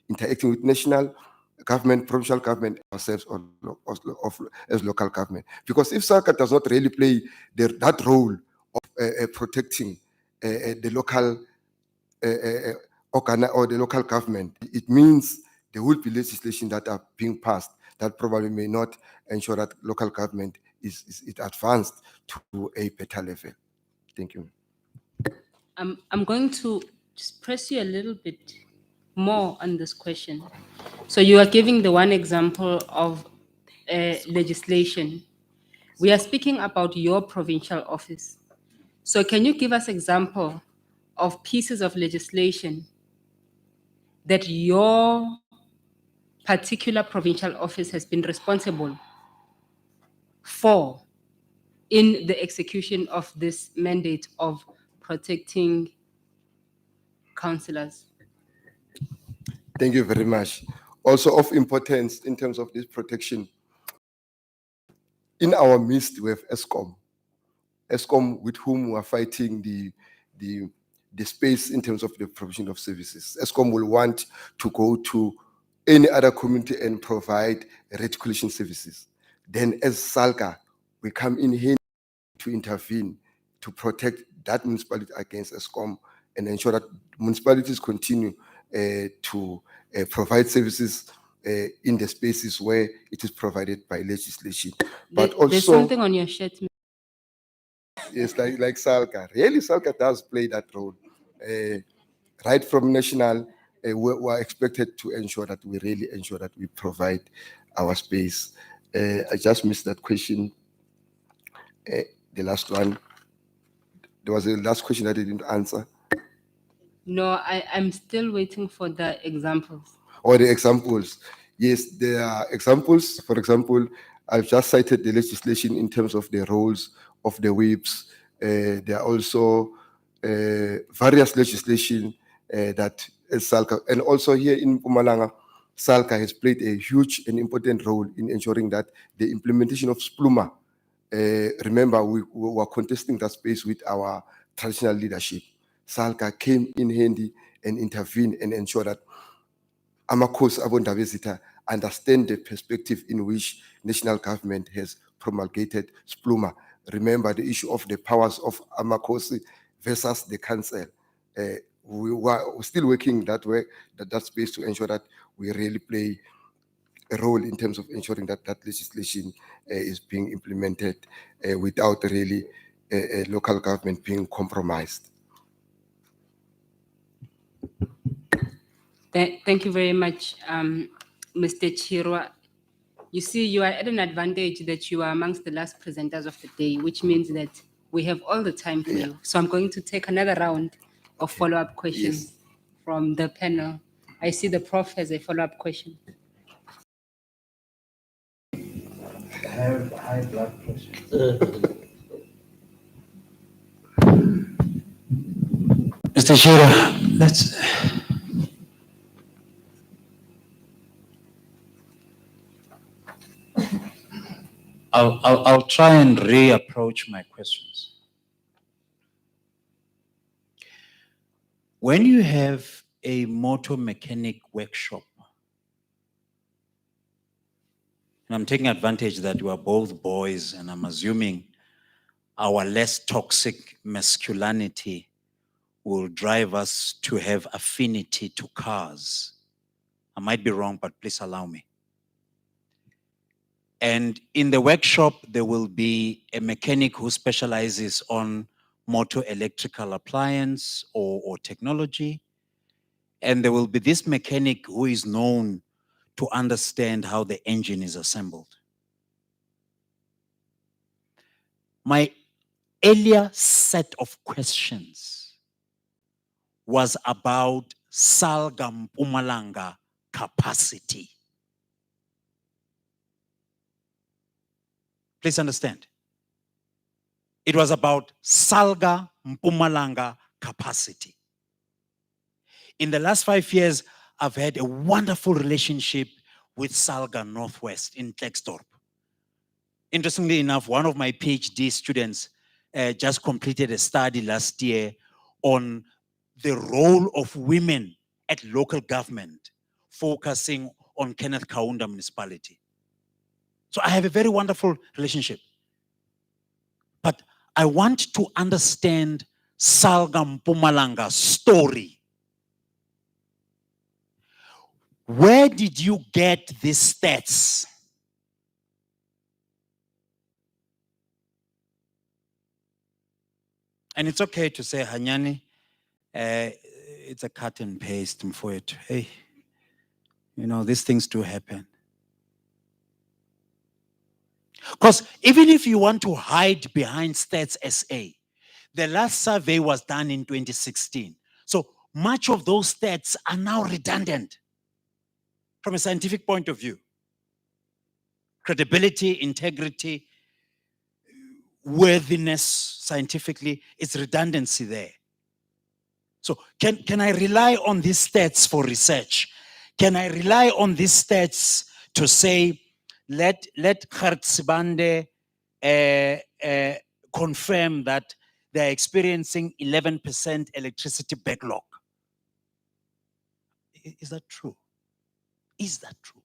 interacting with national government, provincial government, ourselves as local government. Because if SALCA does not really play that role of protecting the local or the local government, it means there will be legislation that are being passed that probably may not ensure that local government is advanced to a better level. Thank you. I'm going to just press you a little bit more on this question. So you are giving the one example of legislation. We are speaking about your provincial office. So can you give us example of pieces of legislation that your particular provincial office has been responsible for in the execution of this mandate of protecting councillors? Thank you very much. Also of importance in terms of this protection, in our midst we have ESCOM with whom we are fighting the space in terms of the provision of services. ESCOM will want to go to any other community and provide reticulation services. Then as SALCA, we come in here to intervene to protect that municipality against ESCOM and ensure that municipalities continue to provide services in the spaces where it is provided by legislation. But also, there's something on your shirt. yes, like SALCA. Really, SALCA does play that role. Right from national, we are expected to ensure that we really ensure that we provide our space. I just missed that question. The last one. There was a last question that I didn't answer. No, I'm still waiting for the examples. Or the examples. Yes, there are examples. For example, I've just cited the legislation in terms of the roles of the whips. There are also various legislation that SALCA, and also here in Mpumalanga, SALCA has played a huge and important role in ensuring that the implementation of SPLUMA, remember we were contesting that space with our traditional leadership. SALCA came in handy and intervened and ensured that Amakos Abondavesita understand the perspective in which national government has promulgated SPLUMA. Remember the issue of the powers of Amakosi versus the council. We were still working that way, that space to ensure that we really play a role in terms of ensuring that that legislation is being implemented without really local government being compromised. Thank you very much, Mr. Chirwa. You see, you are at an advantage that you are amongst the last presenters of the day, which means that we have all the time for you. So I'm going to take another round of follow-up questions from the panel. I see the prof has a follow-up question. I have high blood pressure. Mr. Chirwa, I'll try and reapproach my questions. When you have a motor mechanic workshop, and I'm taking advantage that you are both boys, and I'm assuming our less toxic masculinity will drive us to have affinity to cars. I might be wrong, but please allow me. And in the workshop, there will be a mechanic who specializes on motor electrical appliance or technology. And there will be this mechanic who is known to understand how the engine is assembled. My earlier set of questions was about SALCA Mpumalanga capacity. Please understand. It was about SALCA Mpumalanga capacity. In the last 5 years, I've had a wonderful relationship with SALCA Northwest in Klerksdorp. Interestingly enough, one of my PhD students just completed a study last year on the role of women at local government focusing on Kenneth Kaunda municipality. So I have a very wonderful relationship. But I want to understand Salga Mpumalanga's story. Where did you get these stats? And it's okay to say, Hanyani, it's a cut and paste for it. Hey, you know, these things do happen. Because even if you want to hide behind Stats SA, the last survey was done in 2016. So much of those stats are now redundant from a scientific point of view. Credibility, integrity, worthiness, scientifically, it's redundancy there. So can I rely on these stats for research? Can I rely on these stats to say, let Khartsibande confirm that they're experiencing 11% electricity backlog? Is that true? Is that true?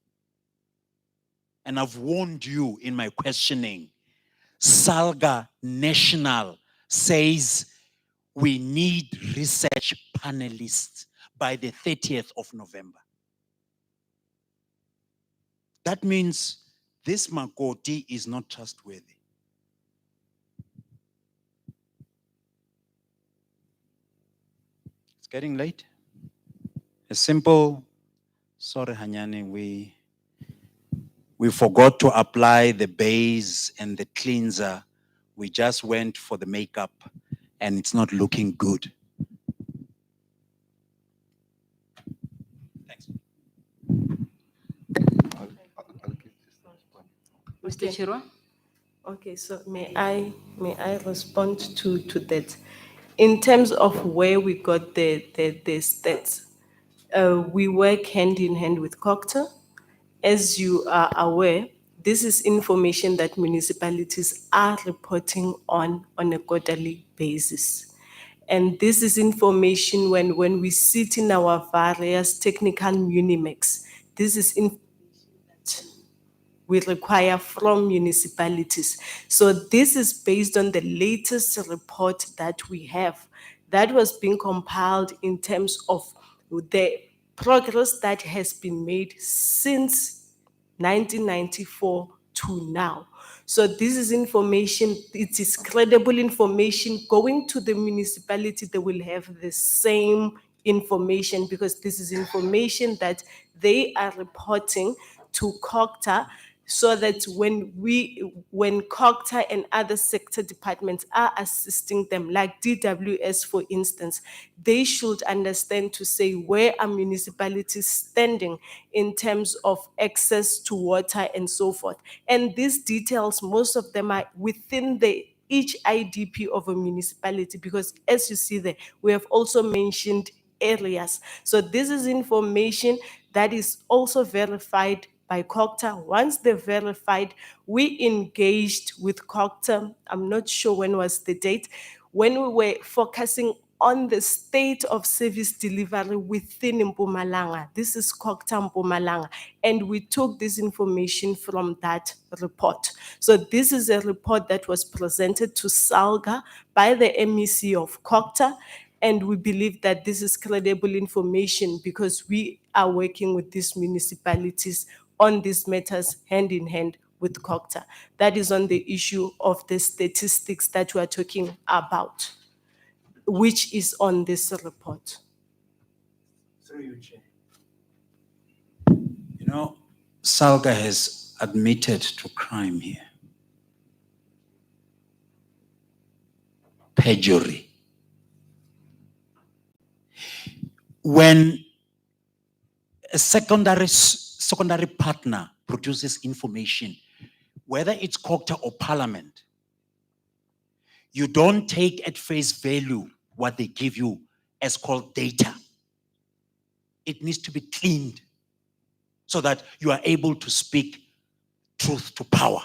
And I've warned you in my questioning. Salga National says we need research panelists by the 30th of November. That means this Makoti is not trustworthy. It's getting late. A simple, sorry Hanyani, we forgot to apply the base and the cleanser. We just went for the makeup and it's not looking good. Thanks. I'll give this. Mr. Chirwa? Okay, so may I respond to that? In terms of where we got the stats, we work hand in hand with COCTA. As you are aware, this is information that municipalities are reporting on a quarterly basis. And this is information when we sit in our various technical Unimex, this is we require from municipalities. So this is based on the latest report that we have that was being compiled in terms of the progress that has been made since 1994 to now. So this is information, it is credible information. Going to the municipality, they will have the same information because this is information that they are reporting to COCTA, so that when COCTA and other sector departments are assisting them, like DWS for instance, they should understand to say where are municipalities standing in terms of access to water and so forth. And these details, most of them are within each IDP of a municipality, because as you see there, we have also mentioned areas. So this is information that is also verified by COCTA. Once they're verified, we engaged with COCTA. I'm not sure when was the date, when we were focusing on the state of service delivery within Mpumalanga. This is COCTA Mpumalanga, and we took this information from that report. So this is a report that was presented to SALGA by the MEC of COCTA, and we believe that this is credible information because we are working with these municipalities on these matters hand in hand with COCTA. That is on the issue of the statistics that we are talking about, which is on this report. Through you, Chair. You know, Salga has admitted to crime here. Perjury. When a secondary partner produces information, whether it's COCTA or Parliament, you don't take at face value what they give you as called data. It needs to be cleaned so that you are able to speak truth to power.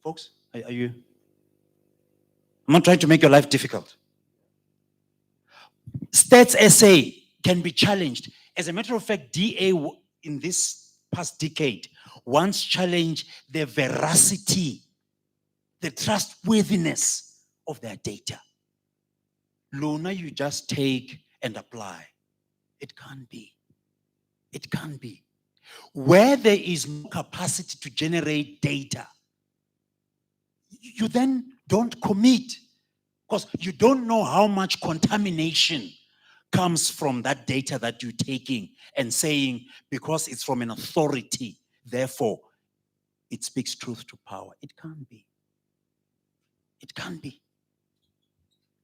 Folks, are you? I'm not trying to make your life difficult. Stats SA can be challenged As a matter of fact, DA in this past decade once challenged the veracity, the trustworthiness of their data. Luna, you just take and apply. It can't be. It can't be. Where there is no capacity to generate data, you then don't commit, because you don't know how much contamination comes from that data that you're taking and saying, because it's from an authority, therefore it speaks truth to power. It can't be. It can't be.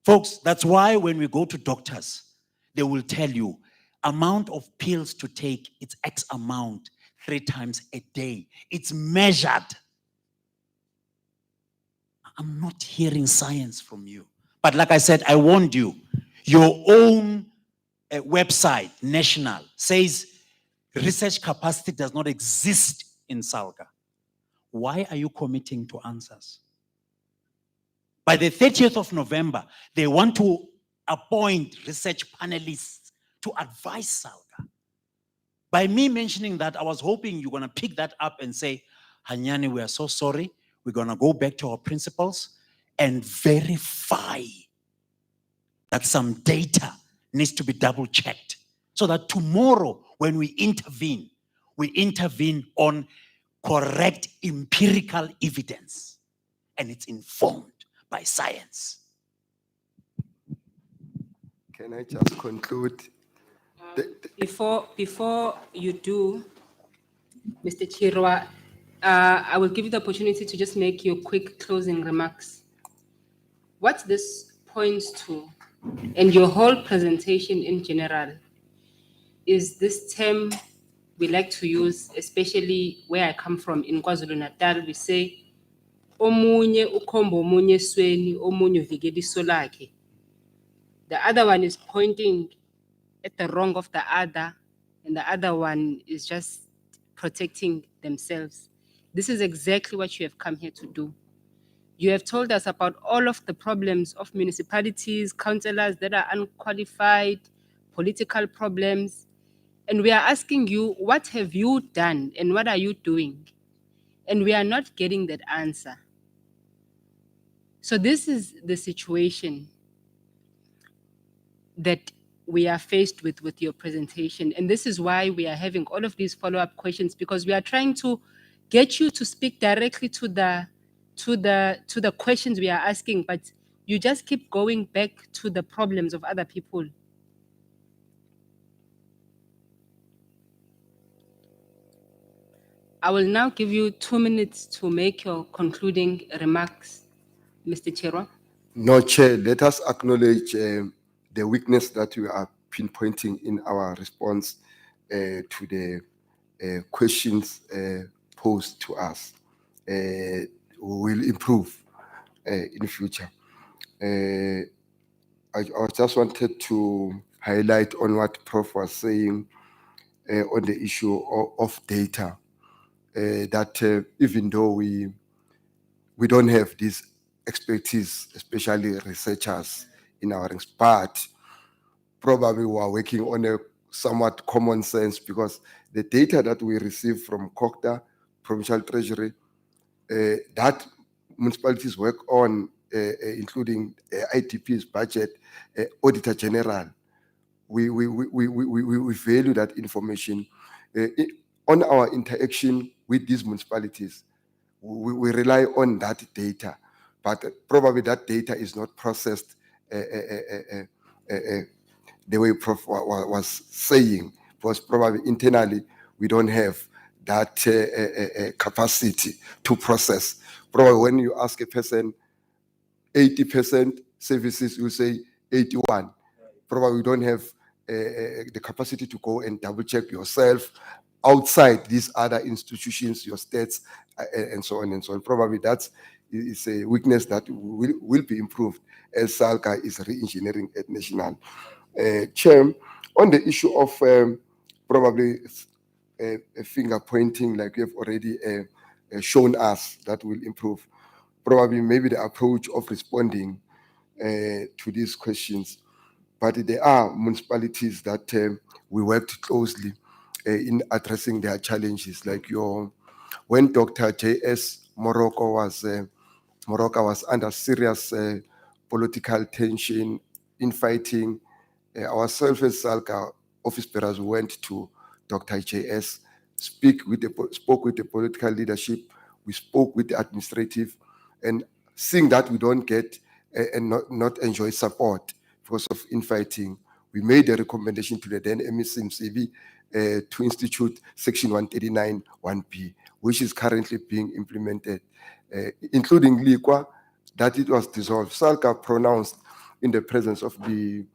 Folks, that's why when we go to doctors, they will tell you amount of pills to take, it's X amount 3 times a day. It's measured. I'm not hearing science from you. But like I said, I warned you, your own website, national, says research capacity does not exist in Salga. Why are you committing to answers? By the 30th of November, they want to appoint research panelists to advise Salga. By me mentioning that, I was hoping you're going to pick that up and say, Hanyani, we are so sorry. We're going to go back to our principles and verify that some data needs to be double checked, so that tomorrow when we intervene on correct empirical evidence and it's informed by science. Can I just conclude? Before you do, Mr. Chirwa, I will give you the opportunity to just make your quick closing remarks. What this points to, and your whole presentation in general, is this term we like to use, especially where I come from in KwaZulu-Natal. We say, omunye ukhomba omunye esweni, omunye uvikela iso lakhe. The other one is pointing at the wrong of the other, and the other one is just protecting themselves. This is exactly what you have come here to do. You have told us about all of the problems of municipalities, councillors that are unqualified, political problems. And we are asking you, what have you done and what are you doing? And we are not getting that answer. So this is the situation that we are faced with your presentation. And this is why we are having all of these follow-up questions, because we are trying to get you to speak directly to the questions we are asking, but you just keep going back to the problems of other people. I will now give you 2 minutes to make your concluding remarks, Mr. Chirwa. No, Chair, let us acknowledge the weakness that we are pinpointing in our response to the questions posed to us. We will improve in future. I just wanted to highlight on what Prof was saying on the issue of data, that even though we don't have this expertise, especially researchers in our ranks, but probably we are working on a somewhat common sense, because the data that we receive from COCTA, Provincial Treasury, that municipalities work on, including ITP's budget, Auditor General, we value that information. On our interaction with these municipalities, we rely on that data, but probably that data is not processed the way Prof was saying, because probably internally we don't have that capacity to process. Probably when you ask a person 80% services, you say 81. Probably you don't have the capacity to go and double check yourself outside these other institutions, your states, and so on and so on. Probably that is a weakness that will be improved as SALGA is re-engineering at national. Chair, on the issue of probably a finger pointing, like you have already shown us, that will improve. Probably maybe the approach of responding to these questions. but there are municipalities that we worked closely in addressing their challenges. Like when Dr. J.S. Morocco was under serious political tension, infighting. Ourselves as SALCA office bearers went to Dr. J.S., spoke with the political leadership, we spoke with the administrative, and seeing that we don't get and not enjoy support because of infighting, we made a recommendation to the then MSMCV to institute Section 139 1B, which is currently being implemented, including LIQUA, that it was dissolved. SALCA pronounced in the presence of the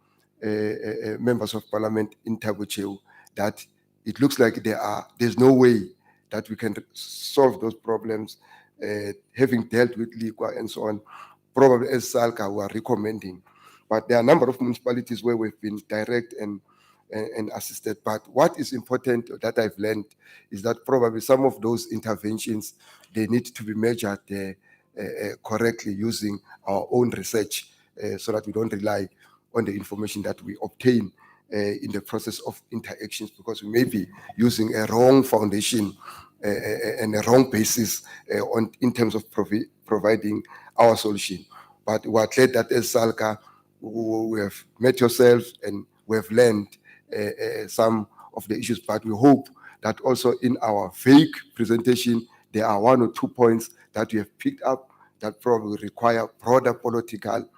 members of parliament in Tabucheu that it looks like there's no way that we can solve those problems, having dealt with LIQUA and so on. Probably as SALCA we are recommending, but there are a number of municipalities where we've been direct and assisted. But what is important that I've learned is that probably some of those interventions, they need to be measured correctly using our own research, so that we don't rely on the information that we obtain in the process of interactions, because we may be using a wrong foundation and a wrong basis in terms of providing our solution. But we're glad that as SALCA, we have met yourselves and we have learned some of the issues, but we hope that also in our vague presentation, there are 1 or 2 points that we have picked up that probably require broader political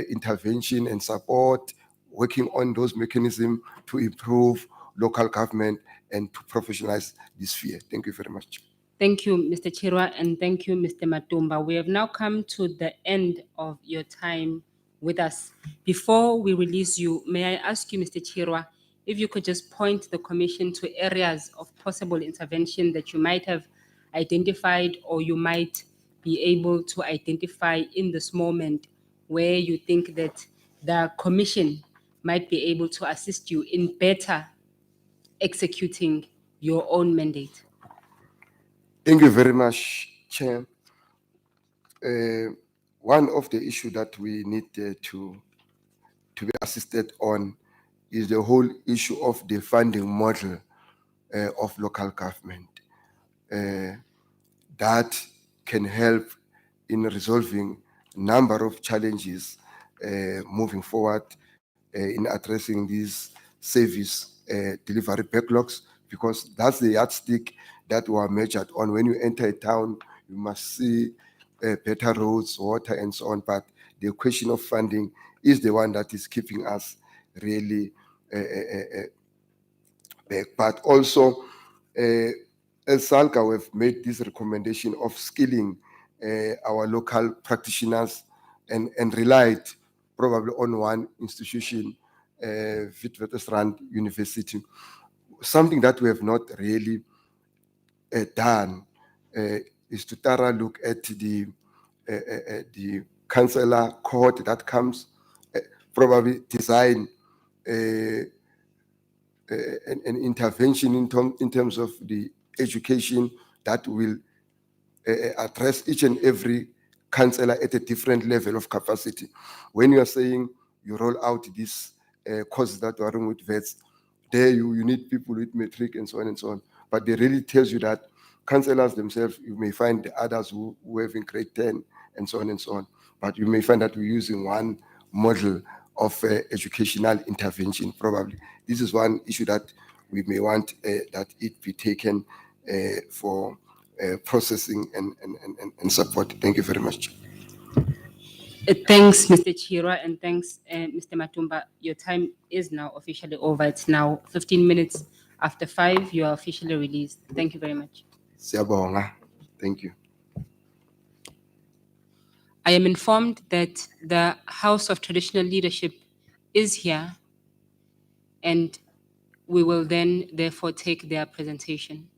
intervention and support, working on those mechanisms to improve local government and to professionalize this sphere. Thank you very much. Thank you, Mr. Chirwa, and thank you, Mr. Matumba. We have now come to the end of your time with us. Before we release you, may I ask you, Mr. Chirwa, if you could just point the commission to areas of possible intervention that you might have identified or you might be able to identify in this moment where you think that the commission might be able to assist you in better executing your own mandate. Thank you very much, Chair. One of the issues that we need to be assisted on is the whole issue of the funding model of local government. That can help in resolving a number of challenges moving forward in addressing these service delivery backlogs, because that's the yardstick that we are measured on. When you enter a town, you must see better roads, water, and so on. But the question of funding is the one that is keeping us really back. But also, as SALCA, we've made this recommendation of skilling our local practitioners and relied probably on one institution, Witwatersrand University. Something that we have not really done is to thoroughly look at the councillor cohort that comes, probably design an intervention in terms of the education that will address each and every councillor at a different level of capacity. When you are saying you roll out these courses that are running with vets, there you need people with matric and so on and so on. But they really tells you that councillors themselves, you may find the others who have in grade 10 and so on and so on. But you may find that we're using one model of educational intervention, probably. This is one issue that we may want that it be taken for processing and support. Thank you very much. Thanks, Mr. Chirwa, and thanks, Mr. Matumba. Your time is now officially over. It's now 15 minutes after 5. You are officially released. Thank you very much. Siyabonga. Thank you. I am informed that the House of Traditional Leadership is here, and we will then therefore take their presentation.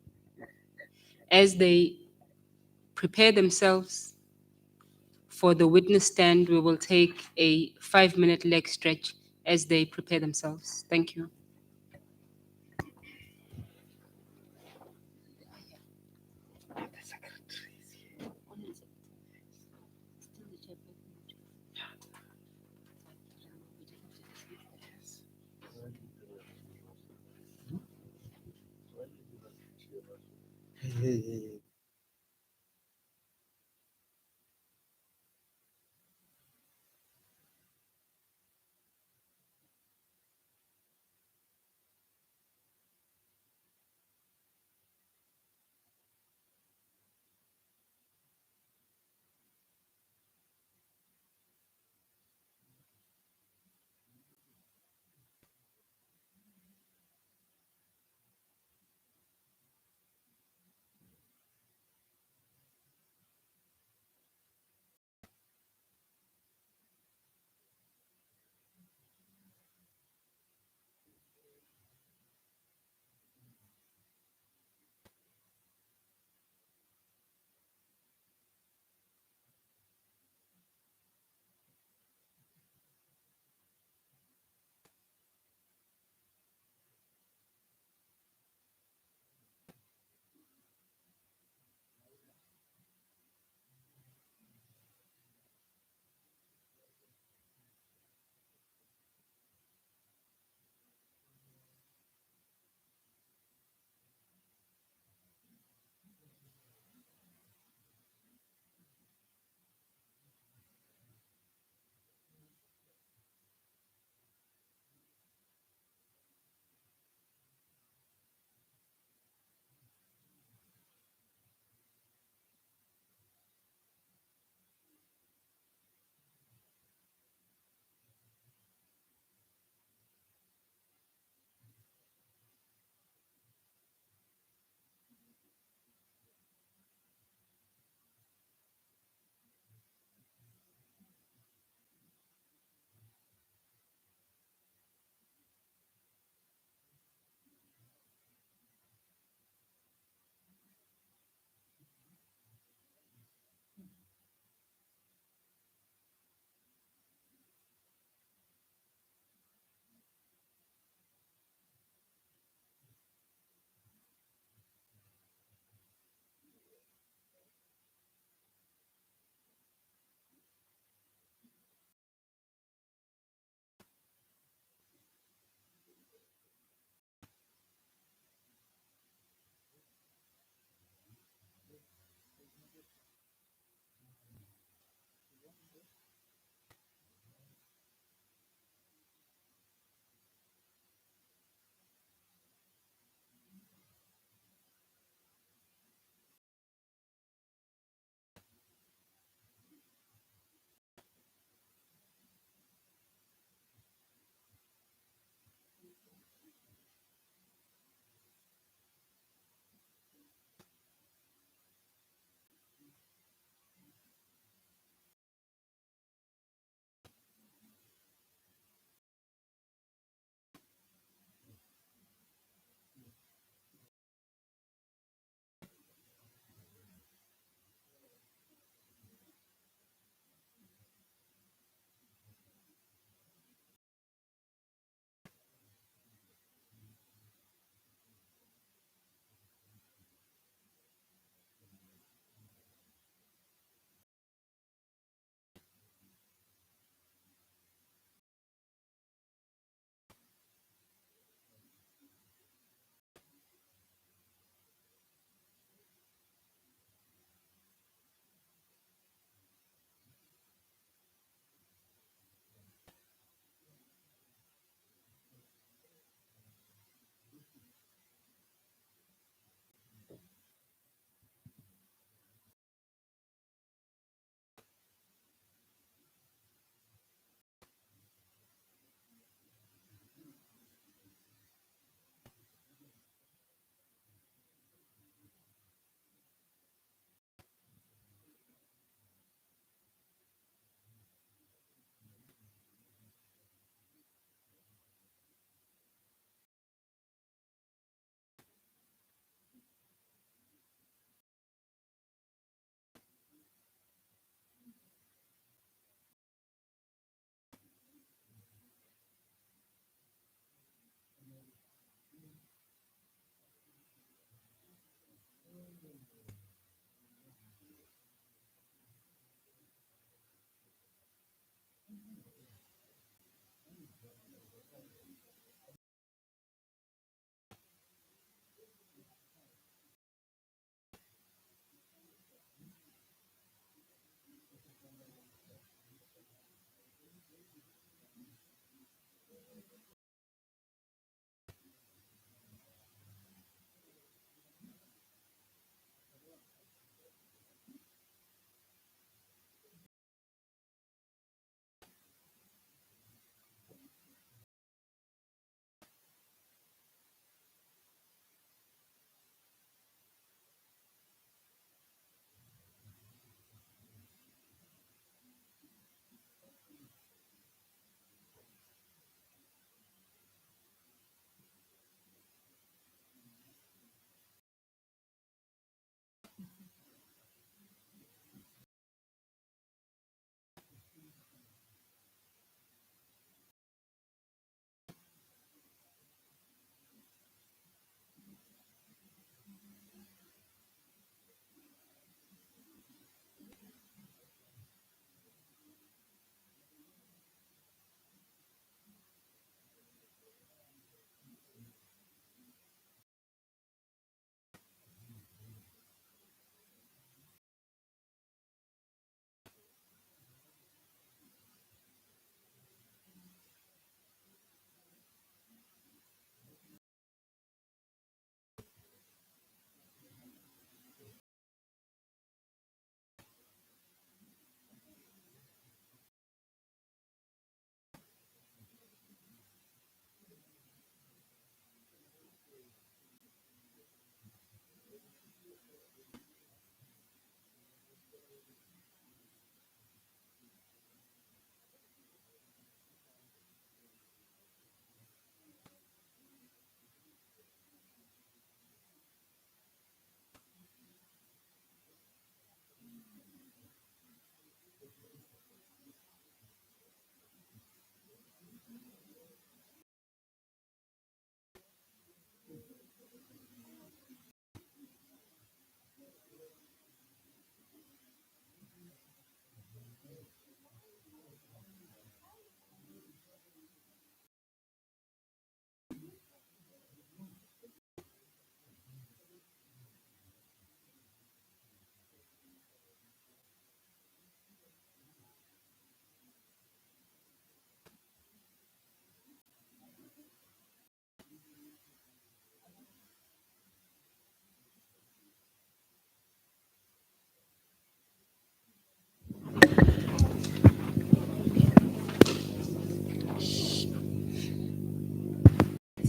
As they prepare themselves for the witness stand, we will take a 5-minute leg stretch as they prepare themselves. Thank you.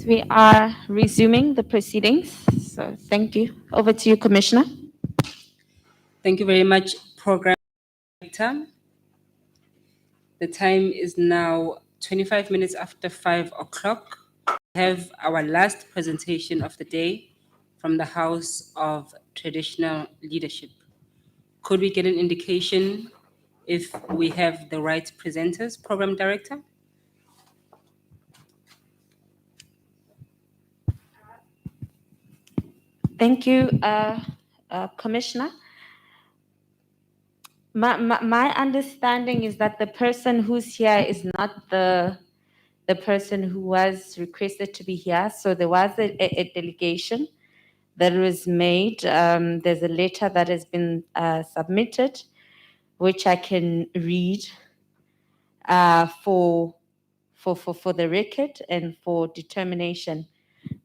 We are resuming the proceedings. So thank you. Over to you, Commissioner. Thank you very much, Program Director. The time is now 25 minutes after 5 o'clock. We have our last presentation of the day from the House of Traditional Leadership. Could we get an indication if we have the right presenters, Program Director? Thank you, Commissioner. My understanding is that the person who's here is not the person who was requested to be here. So there was a delegation that was made. There's a letter that has been submitted, which I can read for the record and for determination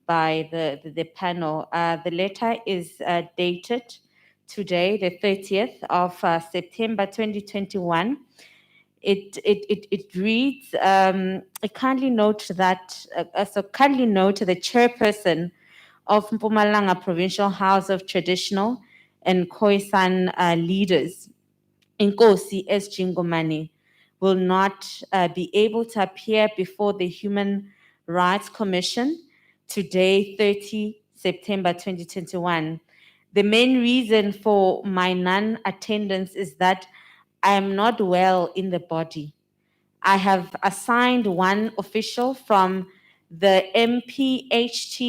by the panel. The letter is dated today, the 30th of September 2021. It reads, kindly note that, kindly note the chairperson of Mpumalanga Provincial House of Traditional and Khoisan leaders, Nkosi S. Jingomani, will not be able to appear before the Human Rights Commission today, 30 September 2021. The main reason for my non-attendance is that I am not well in the body. I have assigned one official from the MPHTKL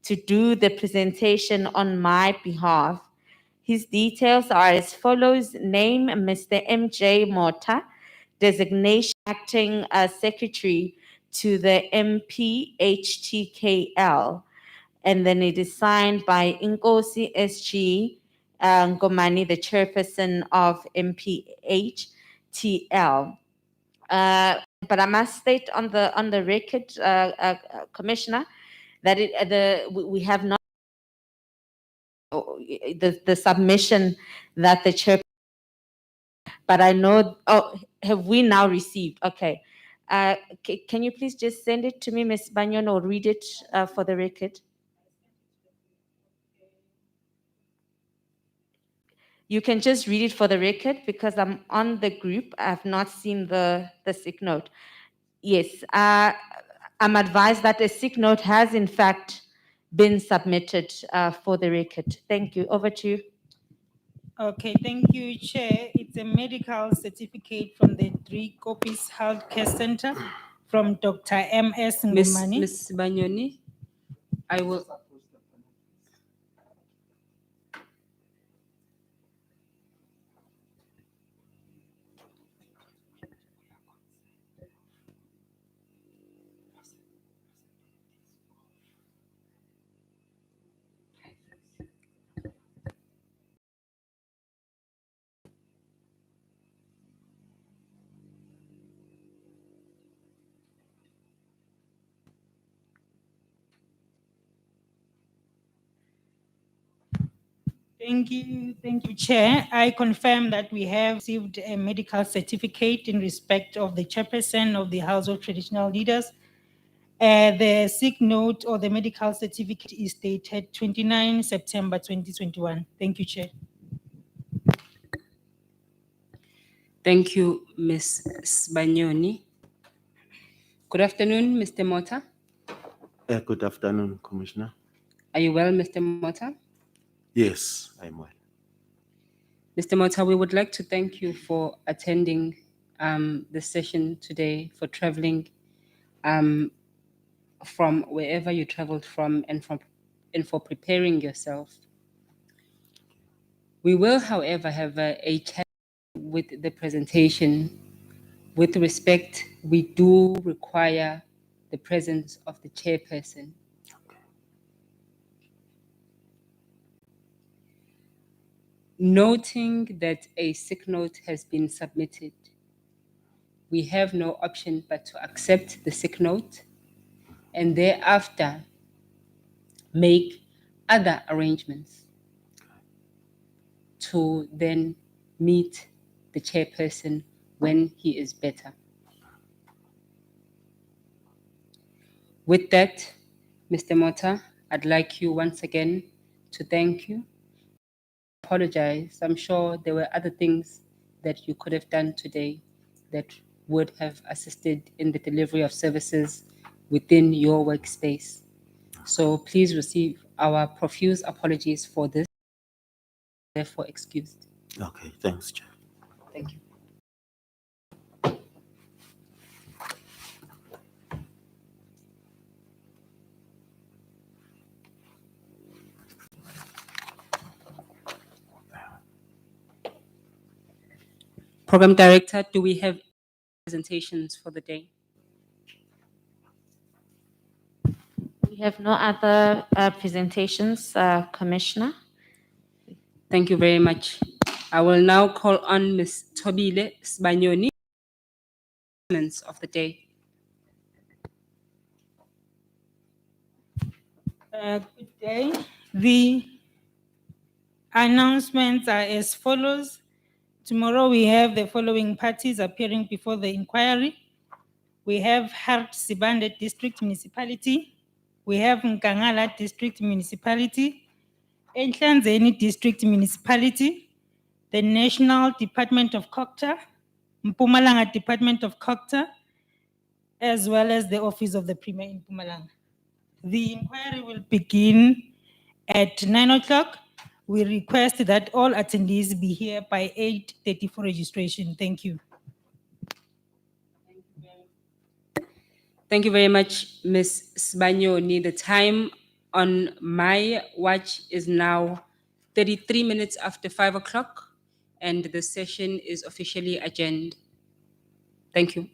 to do the presentation on my behalf. His details are as follows: name, Mr. MJ Mota, designation, acting secretary to the MPHTKL. And then it is signed by Nkosi SG Ngomani, the chairperson of MPHTL. But I must state on the record, Commissioner, that we have not the submission that the chair. But I know. Oh, have we now received? Okay. Can you please just send it to me, Ms. Banyon, or read it for the record? You can just read it for the record because I'm on the group. I have not seen the sick note. Yes, I'm advised that a sick note has in fact been submitted for the record. Thank you. Over to you. Okay, thank you, Chair. It's a medical certificate from the 3 Copies Healthcare Center from Dr. M.S. Ngumani. Ms. Banyoni, I will. Thank you, Chair. I confirm that we have received a medical certificate in respect of the chairperson of the House of Traditional Leaders. The sick note or the medical certificate is dated 29 September 2021. Thank you, Chair. Thank you, Ms. Sbanyoni. Good afternoon, Mr. Mota. Good afternoon, Commissioner. Are you well, Mr. Mota? Yes, I'm well. Mr. Mota, we would like to thank you for attending the session today, for traveling from wherever you traveled from and for preparing yourself. We will, however, have a chat with the presentation. With respect, we do require the presence of the chairperson. Noting that a sick note has been submitted, we have no option but to accept the sick note and thereafter make other arrangements to then meet the chairperson when he is better. With that, Mr. Mota, I'd like you once again to thank you. Apologize. I'm sure there were other things that you could have done today that would have assisted in the delivery of services within your workspace. So please receive our profuse apologies for this. Therefore excused. Okay, thanks, Chair. Thank you. Program Director, do we have presentations for the day? We have no other presentations, Commissioner. Thank you very much. I will now call on Ms. Tobile Sbanyoni of the day. Good day. The announcements are as follows. Tomorrow we have the following parties appearing before the inquiry. We have Hart Sibande District Municipality. We have Nkangala District Municipality, Enhlanzeni District Municipality, the National Department of Cocta, Mpumalanga Department of Cocta, as well as the Office of the Premier in Mpumalanga. The inquiry will begin at 9 o'clock. We request that all attendees be here by 8:30 for registration. Thank you. Thank you very much, Ms. Sbanyoni. The time on my watch is now 33 minutes after 5 o'clock, and the session is officially adjourned. Thank you.